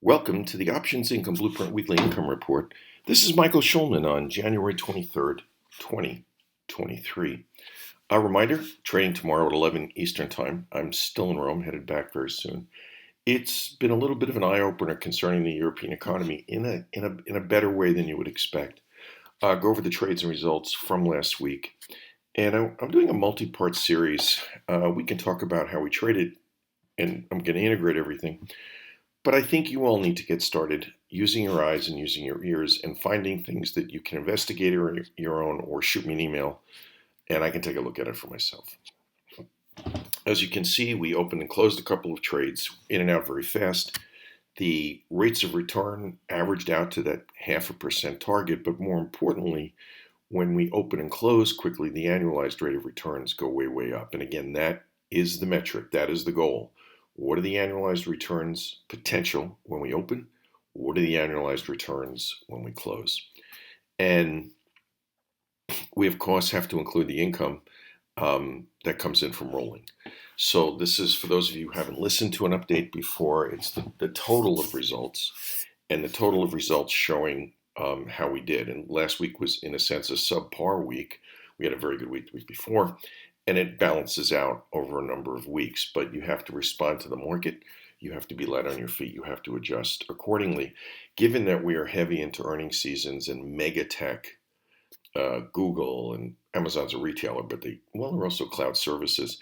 Welcome to the Options Income Blueprint Weekly Income Report. This is Michael Schulman on January 23rd, 2023. A reminder, trading tomorrow at 11 Eastern Time. I'm still in Rome, headed back very soon. It's been a little bit of an eye-opener concerning the European economy in a better way than you would expect. Go over the trades and results from last week. And I'm doing a multi-part series. We can talk about how we traded, and I'm going to integrate everything. But I think you all need to get started using your eyes and using your ears and finding things that you can investigate on your own or shoot me an email and I can take a look at it for myself. As you can see, we opened and closed a couple of trades in and out very fast. The rates of return averaged out to that 0.5% target, but more importantly, when we open and close quickly, the annualized rate of returns go way, way up. And again, that is the metric, that is the goal. What are the annualized returns potential when we open? What are the annualized returns when we close? And we, of course, have to include the income that comes in from rolling. So this is, for those of you who haven't listened to an update before, it's the total of results, and the total of results showing how we did. And last week was, in a sense, a subpar week. We had a very good week the week before. And it balances out over a number of weeks, but you have to respond to the market. You have to be light on your feet. You have to adjust accordingly. Given that we are heavy into earnings seasons and mega tech, Google and Amazon's a retailer, but they're also cloud services.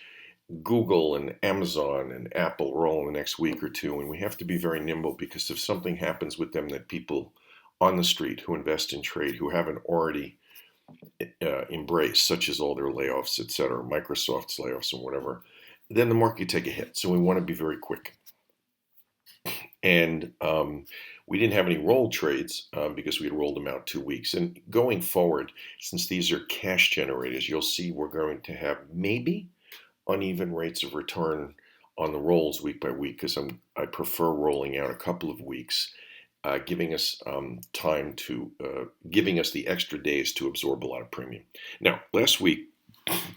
Google and Amazon and Apple roll in the next week or two, and we have to be very nimble because if something happens with them that people on the street who invest in trade who haven't already embrace, such as all their layoffs, etc., Microsoft's layoffs and whatever, then the market take a hit. So we want to be very quick. And we didn't have any roll trades because we had rolled them out 2 weeks. And going forward, since these are cash generators, you'll see we're going to have maybe uneven rates of return on the rolls week by week because I prefer rolling out a couple of weeks. Giving us time to, giving us the extra days to absorb a lot of premium. Now, last week,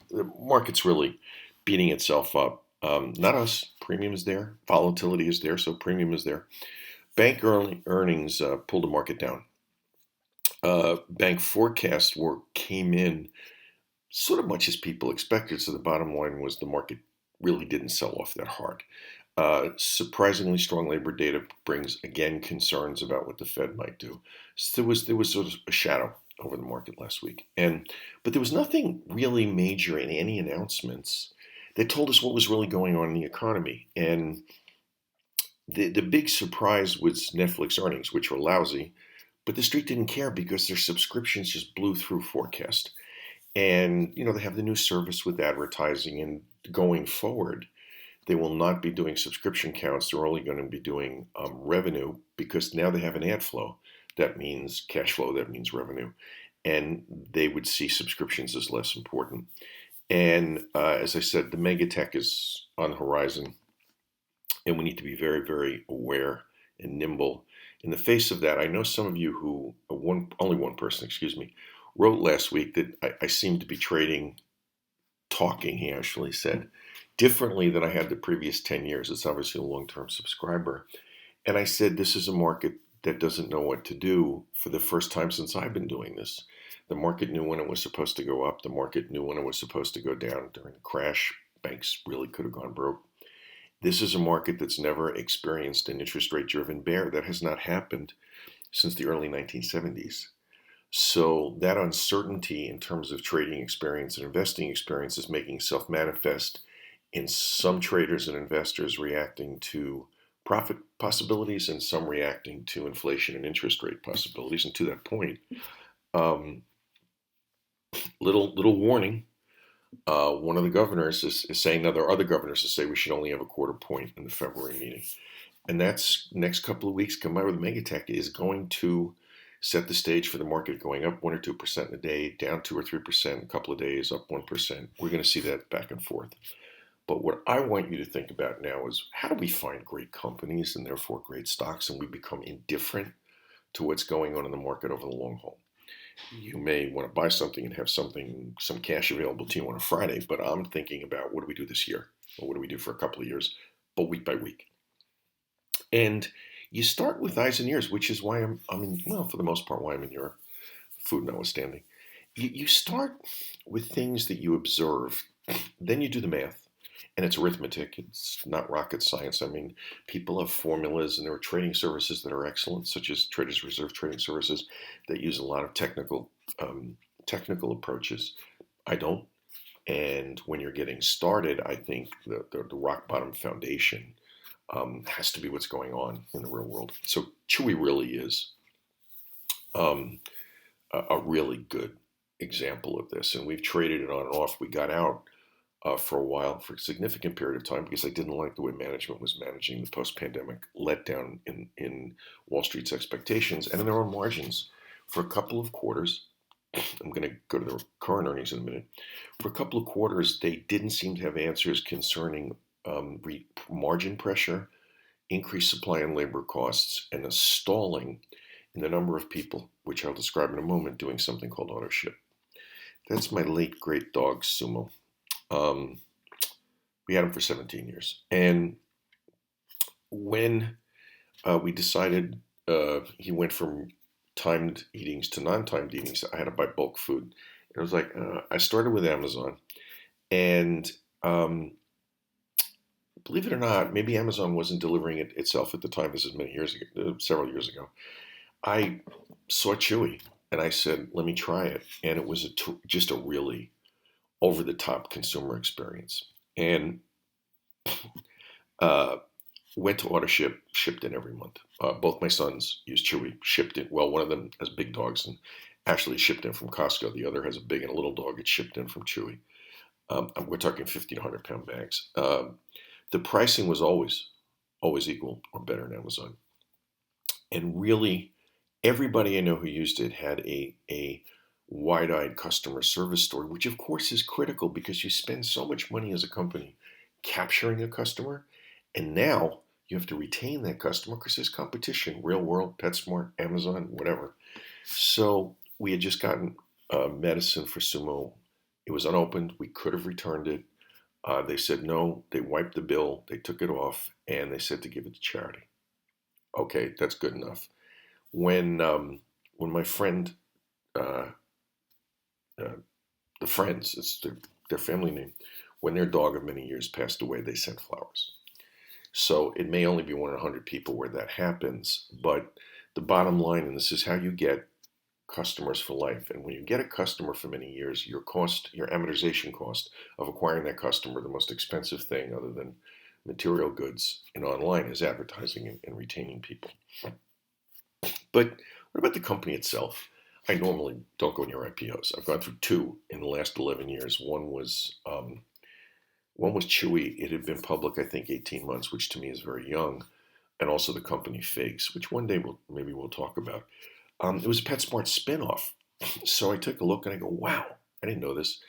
the market's really beating itself up. Not us. Premium is there. Volatility is there, so premium is there. Bank earnings pulled the market down. Bank forecast work came in sort of much as people expected, so the bottom line was the market really didn't sell off that hard. Surprisingly strong labor data brings, again, concerns about what the Fed might do. So there was sort of a shadow over the market last week. But there was nothing really major in any announcements that told us what was really going on in the economy. And the big surprise was Netflix earnings, which were lousy, but the street didn't care because their subscriptions just blew through forecast. And, they have the new service with advertising, and going forward, they will not be doing subscription counts. They're only going to be doing revenue because now they have an ad flow. That means cash flow. That means revenue. And they would see subscriptions as less important. And as I said, the mega tech is on the horizon. And we need to be very, very aware and nimble. In the face of that, I know some of you who, only one person, wrote last week that I seem to be talking, he actually said, differently than I had the previous 10 years. It's obviously a long-term subscriber. And I said, this is a market that doesn't know what to do for the first time since I've been doing this. The market knew when it was supposed to go up. The market knew when it was supposed to go down. During the crash, banks really could have gone broke. This is a market that's never experienced an interest rate-driven bear. That has not happened since the early 1970s. So that uncertainty in terms of trading experience and investing experience is making itself manifest in some traders and investors reacting to profit possibilities and some reacting to inflation and interest rate possibilities. And to that point, little warning. One of the governors is saying, now there are other governors that say we should only have a quarter point in the February meeting. And that's next couple of weeks combined with Megatech is going to set the stage for the market going up 1 or 2% in a day, down 2 or 3% a couple of days, up 1%. We're going to see that back and forth. But what I want you to think about now is how do we find great companies and therefore great stocks and we become indifferent to what's going on in the market over the long haul? You may want to buy something and have some cash available to you on a Friday, but I'm thinking about what do we do this year? Or what do we do for a couple of years, but week by week? And You start with eyes and ears, which is why I'm in, well, for the most part, why I'm in Europe, food notwithstanding. You start with things that you observe, then you do the math, and it's arithmetic. It's not rocket science. I mean, people have formulas, and there are trading services that are excellent, such as Traders Reserve trading services that use a lot of um, technical approaches. I don't. And when you're getting started, I think the rock bottom foundation has to be what's going on in the real world. So Chewy really is um, a really good example of this. And we've traded it on and off. We got out for a while, for a significant period of time, because I didn't like the way management was managing the post-pandemic letdown in Wall Street's expectations and in their own margins for a couple of quarters. I'm going to go to the current earnings in a minute. For a couple of quarters, they didn't seem to have answers concerning margin pressure, increased supply and labor costs, and a stalling in the number of people, which I'll describe in a moment, doing something called auto ship. That's my late great dog, Sumo. Um, we had him for 17 years. And when we decided he went from timed eatings to non-timed eatings, I had to buy bulk food. It was like, I started with Amazon. And believe it or not, maybe Amazon wasn't delivering it itself at the time. This is many years ago, several years ago. I saw Chewy and I said, let me try it. And it was just a really over the top consumer experience. And uh, went to auto ship, shipped in every month. Both my sons use Chewy, shipped in. Well, one of them has big dogs and actually shipped in from Costco. The other has a big and a little dog. It's shipped in from Chewy. We're talking 50 to 100 pound bags. The pricing was always equal or better than Amazon. And really, everybody I know who used it had a wide-eyed customer service story, which of course is critical because you spend so much money as a company capturing a customer, and now you have to retain that customer because there's competition, Real World, PetSmart, Amazon, whatever. So we had just gotten medicine for Sumo. It was unopened. We could have returned it. They said no. They wiped the bill. They took it off, and they said to give it to charity. Okay, that's good enough. When my friend, uh, uh, the friends, it's their family name, when their dog of many years passed away, they sent flowers. So it may only be 1 in 100 people where that happens, but the bottom line, and this is how you get customers for life. And when you get a customer for many years, your amortization cost of acquiring that customer, the most expensive thing other than material goods and online is advertising and retaining people. But what about the company itself? I normally don't go near IPOs. I've gone through two in the last 11 years. One was Chewy. It had been public, I think, 18 months, which to me is very young, and also the company Figs, which one day maybe we'll talk about. It was a PetSmart spinoff. So I took a look and I go, wow, I didn't know this.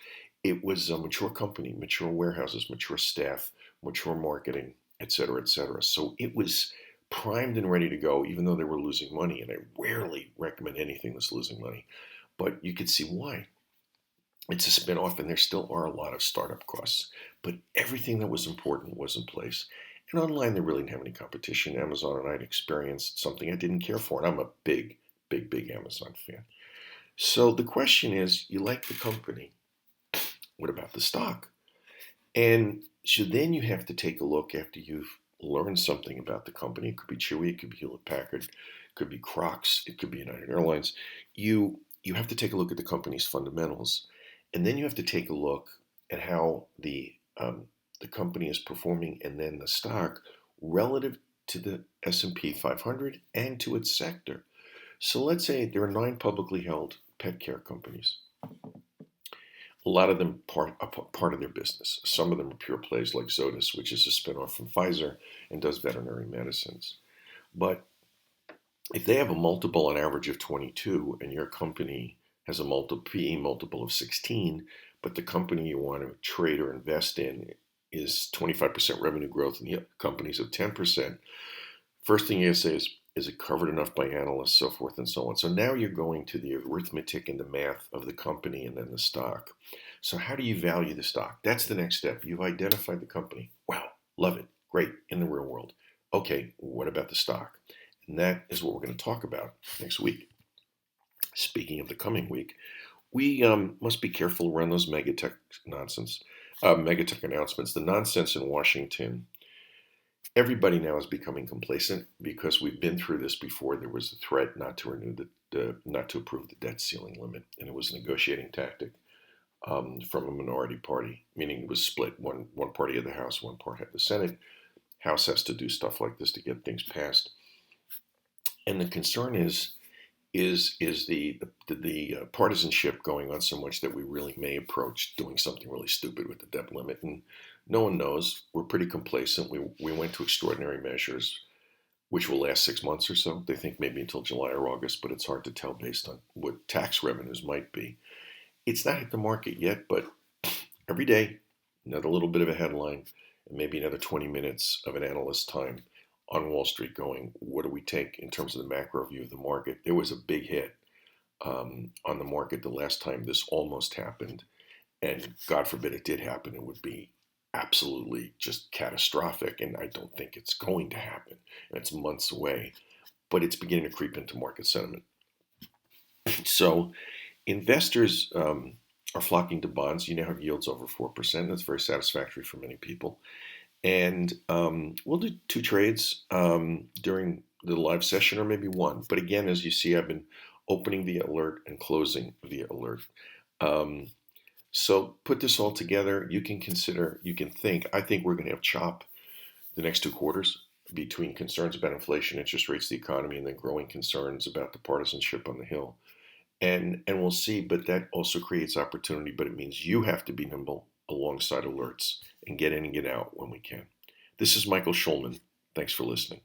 It was a mature company, mature warehouses, mature staff, mature marketing, et cetera, et cetera. So it was primed and ready to go, even though they were losing money. And I rarely recommend anything that's losing money, but you could see why. It's a spinoff, and there still are a lot of startup costs, but everything that was important was in place. And online, they really didn't have any competition. Amazon and I'd experienced something I didn't care for, and I'm a big, big, big Amazon fan. So the question is, you like the company. What about the stock? And so then you have to take a look after you've learned something about the company. It could be Chewy, it could be Hewlett Packard, it could be Crocs, it could be United Airlines. You have to take a look at the company's fundamentals, and then you have to take a look at how the company is performing, and then the stock relative to the S&P 500 and to its sector. So let's say there are 9 publicly held pet care companies. A lot of them part of their business. Some of them are pure plays like Zoetis, which is a spinoff from Pfizer and does veterinary medicines. But if they have a multiple on average of 22 and your company has a PE multiple of 16, but the company you want to trade or invest in is 25% revenue growth and the companies of 10%, first thing you say is it covered enough by analysts, so forth and so on. So now you're going to the arithmetic and the math of the company and then the stock. So how do you value the stock? That's the next step. You've identified the company. Wow, love it. Great, in the real world. Okay, what about the stock? And that is what we're going to talk about next week. Speaking of the coming week, we must be careful around those megatech nonsense, megatech announcements. The nonsense in Washington. Everybody now is becoming complacent because we've been through this before. There was a threat not to renew not to approve the debt ceiling limit, and it was a negotiating tactic from a minority party, meaning it was split. One party had the House, one part had the Senate. House has to do stuff like this to get things passed, and the concern is the partisanship going on so much that we really may approach doing something really stupid with the debt limit, and no one knows. We're pretty complacent. We went to extraordinary measures, which will last 6 months or so. They think maybe until July or August, but it's hard to tell based on what tax revenues might be. It's not hit the market yet, but every day, another little bit of a headline, and maybe another 20 minutes of an analyst time on Wall Street going, what do we take in terms of the macro view of the market? There was a big hit on the market the last time this almost happened. And God forbid it did happen, it would be absolutely just catastrophic. And I don't think it's going to happen. And it's months away, but it's beginning to creep into market sentiment. So investors are flocking to bonds. You now have yields over 4%. That's very satisfactory for many people. And we'll do 2 trades during the live session, or maybe 1. But again, as you see, I've been opening via alert and closing via alert. So put this all together. You can consider, you can think. I think we're going to have chop the next 2 quarters between concerns about inflation, interest rates, the economy, and then growing concerns about the partisanship on the Hill. And we'll see, but that also creates opportunity, but it means you have to be nimble alongside alerts and get in and get out when we can. This is Michael Schulman. Thanks for listening.